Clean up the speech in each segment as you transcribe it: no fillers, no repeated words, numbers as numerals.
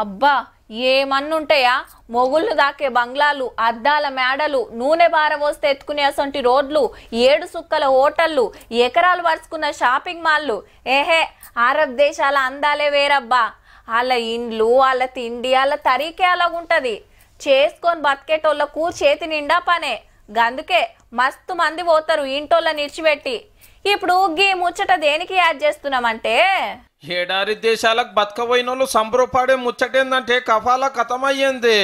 అబ్బా ఏమన్నుంటాయా మొగుళ్ళు దాకే బంగ్లాలు అద్దాల మేడలు నూనె బారవోస్తే ఎత్తుకునే అసొంటి రోడ్లు 7 సుక్కల హోటళ్ళు ఎకరాలు వరుసుకున్న షాపింగ్ మాల్లు ఏహే అరబ్ దేశాల అందాలే వేరబ్బా వాళ్ళ ఇండ్లు వాళ్ళ తిండి వాళ్ళ తరీకే అలాగుంటది చేసుకొని బతికేటోళ్ళకు చేతి నిండా పనే గందుకే మస్తు మంది పోతారు ఇంటోళ్ళని ఇడిచిపెట్టి ఇప్పుడు గీ ముచ్చట దేనికి యాడ్ చేస్తున్నామంటే ఏడారి దేశాలకు బతకపోయినోళ్ళు సంబరపడే ముచ్చటేందంటే కఫాలా కథమయ్యింది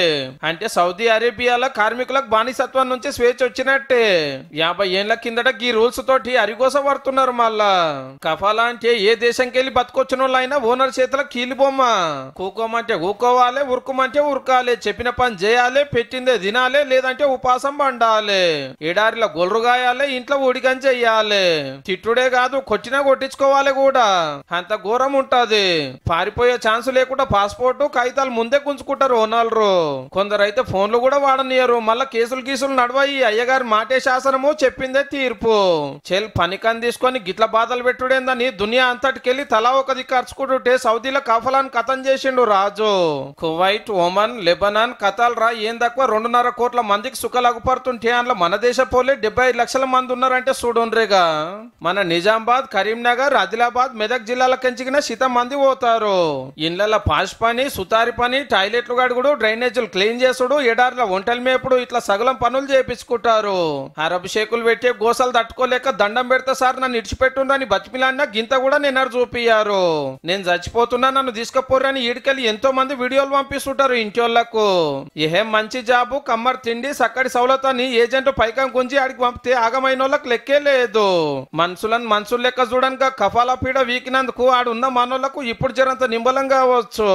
అంటే సౌదీ అరేబియాలో కార్మికులకు బానిసత్వం నుంచి స్వేచ్ఛ వచ్చినట్టే 50 ఏళ్ల కిందట ఈ రూల్స్ తోటి అరిగోస పడుతున్నారు మళ్ళా కఫాలా అంటే ఏ దేశంకి వెళ్ళి బతకొచ్చిన వాళ్ళైనా ఓనర్ చేతుల కీలిబొమ్మ కూకోమంటే కూకోవాలి ఉరుకుమంటే ఉరకాలి చెప్పిన పని చేయాలి పెట్టిందే తినాలి లేదంటే ఉపాసం పండాలి ఏడారిలో గొల్రుగాయాలి ఇంట్లో ఊడిగం చెయ్యాలి తిట్టుడే కాదు కొట్టినా కొట్టించుకోవాలి కూడా అంత ఘోరం ఉంటది పారిపోయే ఛాన్స్ లేకుండా పాస్పోర్ట్ కాగితాలు ముందే గుంజుకుంటారు ఓనర్లు కొందరైతే ఫోన్లు కూడా వాడనియరు మళ్ళా కేసులు నడవాయి అయ్యగారి మాటే శాసనము చెప్పిందే తీర్పు పనికని తీసుకొని గిట్ల బాధలు పెట్టుడేందని దునియా అంతటికెళ్ళి తలా ఒక దిక్కు అరుచుకుంటుంటే సౌదీలో కఫలాన్ కథం చేసిండు రాజు కువైట్ ఒమన్ లెబనాన్ కతాల్ రా ఏం తక్కువ 2.5 కోట్ల మందికి సుఖలగుపడుతుంటే అందులో మన దేశ పోలే 75 లక్షల మంది ఉన్నారంటే చూడుండ్రేగా మన నిజామాబాద్ కరీంనగర్ ఆదిలాబాద్ మెదక్ జిల్లాల కెంచిగిన శీతం మంది పోతారు ఇళ్ల పాష్ పని సుతారి పని టాయిలెట్లు గడుగుడు డ్రైనేజీలు క్లీన్ చేసుడు ఎడారిలో ఒంటల మేపుడు ఇట్లా సగలం పనులు చేపించుకుంటారు అరబ్ షేకులు పెట్టే గోసలు తట్టుకోలేక దండం పెడతా సార్ నన్ను ఇడిచిపెట్టుండని బతిమిలాన్న గింత కూడా నిన్నరు చూపియారు నేను చచ్చిపోతున్నా నన్ను తీసుకుపోరని ఈడికెళ్ళి ఎంతో మంది వీడియోలు పంపిస్తుంటారు ఇంటోళ్లకు ఏం మంచి జాబు కమ్మర్ తిండి సక్కడి సౌలత్ అని ఏజెంట్ పైకం గుంజి ఆడికి పంపితే ఆగమైన వాళ్ళకి లెక్కే లేదు మనుషులు లెక్క చూడనుక కఫాలా పీడ వీకినందుకు ఆడున్న మనోళ్లకు ఇప్పుడు జరంత నింబలంగా అవ్వచ్చు.